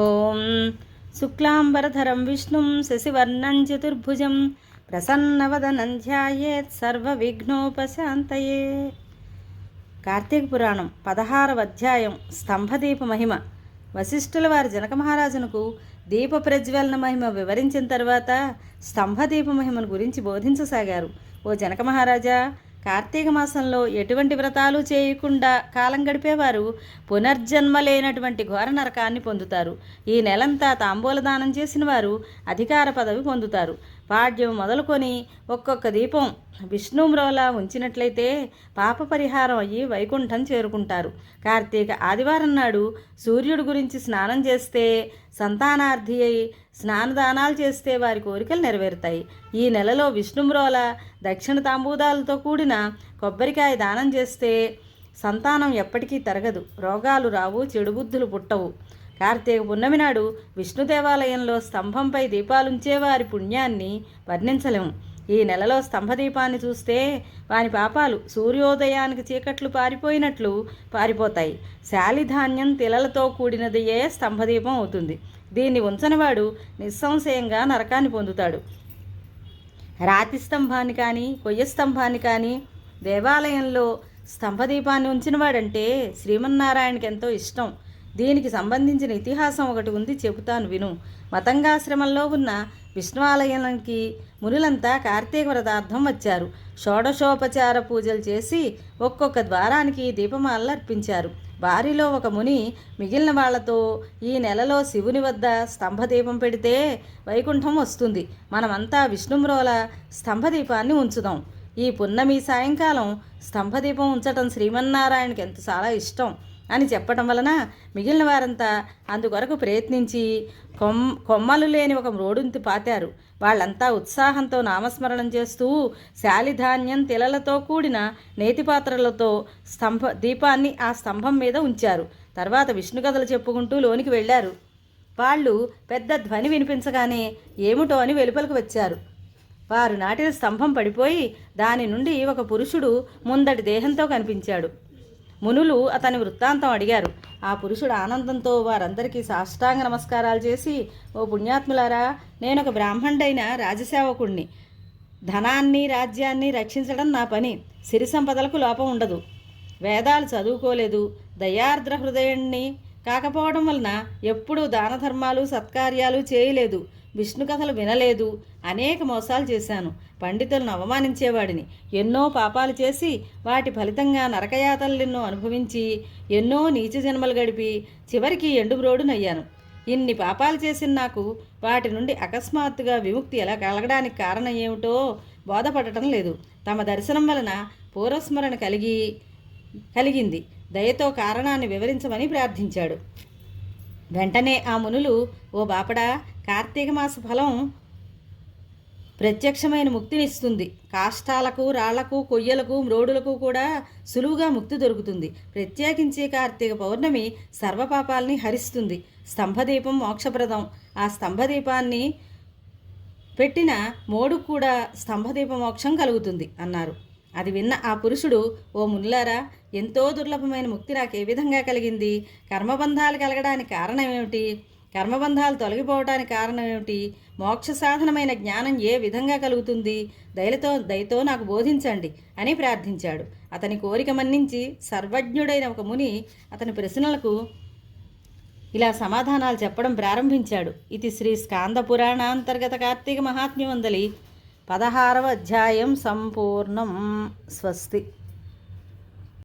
ఓం శుక్లాంబరధరం విష్ణుం శశివర్ణం చతుర్భుజం ప్రసన్నవదనం ధ్యాయేత్ సర్వవిఘ్నోపశాంతయే. కార్తీక పురాణం 16వ అధ్యాయం స్తంభదీప మహిమ. వశిష్ఠుల వారి జనక మహారాజునకు దీప ప్రజ్వలన మహిమ వివరించిన తర్వాత స్తంభదీప మహిమను గురించి బోధించసాగారు. ఓ జనక మహారాజా, కార్తీక మాసంలో ఎటువంటి వ్రతాలు చేయకుండా కాలం గడిపేవారు పునర్జన్మ లేనటువంటి ఘోర నరకాన్ని పొందుతారు. ఈ నెలంతా తాంబూలదానం చేసిన వారు అధికార పదవి పొందుతారు. పాడ్యం మొదలుకొని ఒక్కొక్క దీపం విష్ణుమ్రోలా ఉంచినట్లయితే పాప పరిహారం అయ్యి వైకుంఠం చేరుకుంటారు. కార్తీక ఆదివారం నాడు సూర్యుడి గురించి స్నానం చేస్తే సంతానార్థి అయి స్నానదానాలు చేస్తే వారి కోరికలు నెరవేరుతాయి. ఈ నెలలో విష్ణుమ్రోల దక్షిణ తాంబూదాలతో కూడిన కొబ్బరికాయ దానం చేస్తే సంతానం ఎప్పటికీ తరగదు, రోగాలు రావు, చెడుబుద్ధులు పుట్టవు. కార్తీక పున్నమి నాడు విష్ణు దేవాలయంలో స్తంభంపై దీపాలుంచేవారి పుణ్యాన్ని వర్ణించలేము. ఈ నెలలో స్తంభదీపాన్ని చూస్తే వాని పాపాలు సూర్యోదయానికి చీకట్లు పారిపోయినట్లు పారిపోతాయి. శాలిధాన్యం తిలలతో కూడినదియే స్తంభదీపం అవుతుంది. దీన్ని ఉంచనివాడు నిస్సంశయంగా నరకాన్ని పొందుతాడు. రాతి స్తంభాన్ని కానీ కొయ్య స్తంభాన్ని కానీ దేవాలయంలో స్తంభదీపాన్ని ఉంచినవాడంటే శ్రీమన్నారాయణకి ఎంతో ఇష్టం. దీనికి సంబంధించిన ఇతిహాసం ఒకటి ఉంది, చెబుతాను విను. మతంగాశ్రమంలో ఉన్న విష్ణు ఆలయానికి మునులంతా కార్తీక వ్రతార్థం వచ్చారు. షోడశోపచార పూజలు చేసి ఒక్కొక్క ద్వారానికి దీపమాలలు అర్పించారు. వారిలో ఒక ముని మిగిలిన వాళ్లతో, ఈ నెలలో శివుని వద్ద స్తంభదీపం పెడితే వైకుంఠం వస్తుంది, మనమంతా విష్ణుమ్రోల స్తంభదీపాన్ని ఉంచుదాం. ఈ పున్నమి సాయంకాలం స్తంభదీపం ఉంచటం శ్రీమన్నారాయణకి చాలా ఇష్టం అని చెప్పటం వలన మిగిలిన వారంతా అందుకొరకు ప్రయత్నించి కొమ్మలు లేని ఒక మ్రోడుంతి పాతారు. వాళ్ళంతా ఉత్సాహంతో నామస్మరణం చేస్తూ శాలిధాన్యం తిలలతో కూడిన నేతిపాత్రలతో దీపాన్ని ఆ స్తంభం మీద ఉంచారు. తర్వాత విష్ణు కథలు చెప్పుకుంటూ లోనికి వెళ్ళారు. వాళ్ళు పెద్ద ధ్వని వినిపించగానే ఏమిటో అని వెలుపలకు వచ్చారు. వారు నాటిన స్తంభం పడిపోయి దాని నుండి ఒక పురుషుడు ముందటి దేహంతో కనిపించాడు. మునులు అతని వృత్తాంతం అడిగారు. ఆ పురుషుడు ఆనందంతో వారందరికీ సాష్టాంగ నమస్కారాలు చేసి, ఓ పుణ్యాత్ములారా, నేనొక బ్రాహ్మణుడైన రాజసేవకుణ్ణి. ధనాన్ని రాజ్యాన్ని రక్షించడం నా పని. సిరి సంపదలకు లోపం ఉండదు. వేదాలు చదువుకోలేదు. దయార్ద్ర హృదయాన్ని కాకపోవడం వలన ఎప్పుడూ దాన ధర్మాలు సత్కార్యాలు చేయలేదు. విష్ణు కథలు వినలేదు. అనేక మోసాలు చేశాను. పండితులను అవమానించేవాడిని. ఎన్నో పాపాలు చేసి వాటి ఫలితంగా నరకయాతనలెన్నో అనుభవించి ఎన్నో నీచ జన్మలు గడిపి చివరికి ఎండుబ్రోడునయ్యాను. ఇన్ని పాపాలు చేసిన నాకు వాటి నుండి అకస్మాత్తుగా విముక్తి ఎలా కలగడానికి కారణం ఏమిటో బోధపడటం లేదు. తమ దర్శనం వలన పూర్వస్మరణ కలిగింది. దయతో కారణాన్ని వివరించమని ప్రార్థించాడు. వెంటనే ఆ మునులు, ఓ బాపడా, కార్తీక మాస ఫలం ప్రత్యక్షమైన ముక్తినిస్తుంది. కాష్టాలకు, రాళ్లకు, కొయ్యలకు, మ్రోడులకు కూడా సులువుగా ముక్తి దొరుకుతుంది. ప్రత్యేకించి కార్తీక పౌర్ణమి సర్వపాపాల్ని హరిస్తుంది. స్తంభదీపం మోక్షప్రదం. ఆ స్తంభదీపాన్ని పెట్టిన మోడు కూడా స్తంభదీప మోక్షం కలుగుతుంది అన్నారు. అది విన్న ఆ పురుషుడు, ఓ మునులారా, ఎంతో దుర్లభమైన ముక్తి నాకు ఏ విధంగా కలిగింది? కర్మబంధాలు కలగడానికి కారణం ఏమిటి? కర్మబంధాలు తొలగిపోవడానికి కారణం ఏమిటి? మోక్ష సాధనమైన జ్ఞానం ఏ విధంగా కలుగుతుంది? దయతో నాకు బోధించండి అని ప్రార్థించాడు. అతని కోరిక మన్నించి సర్వజ్ఞుడైన ఒక ముని అతని ప్రశ్నలకు ఇలా సమాధానాలు చెప్పడం ప్రారంభించాడు. ఇది శ్రీ స్కాంద పురాణాంతర్గత కార్తీక మహాత్మ్యమందలి 16వ అధ్యాయం సంపూర్ణం. స్వస్తి.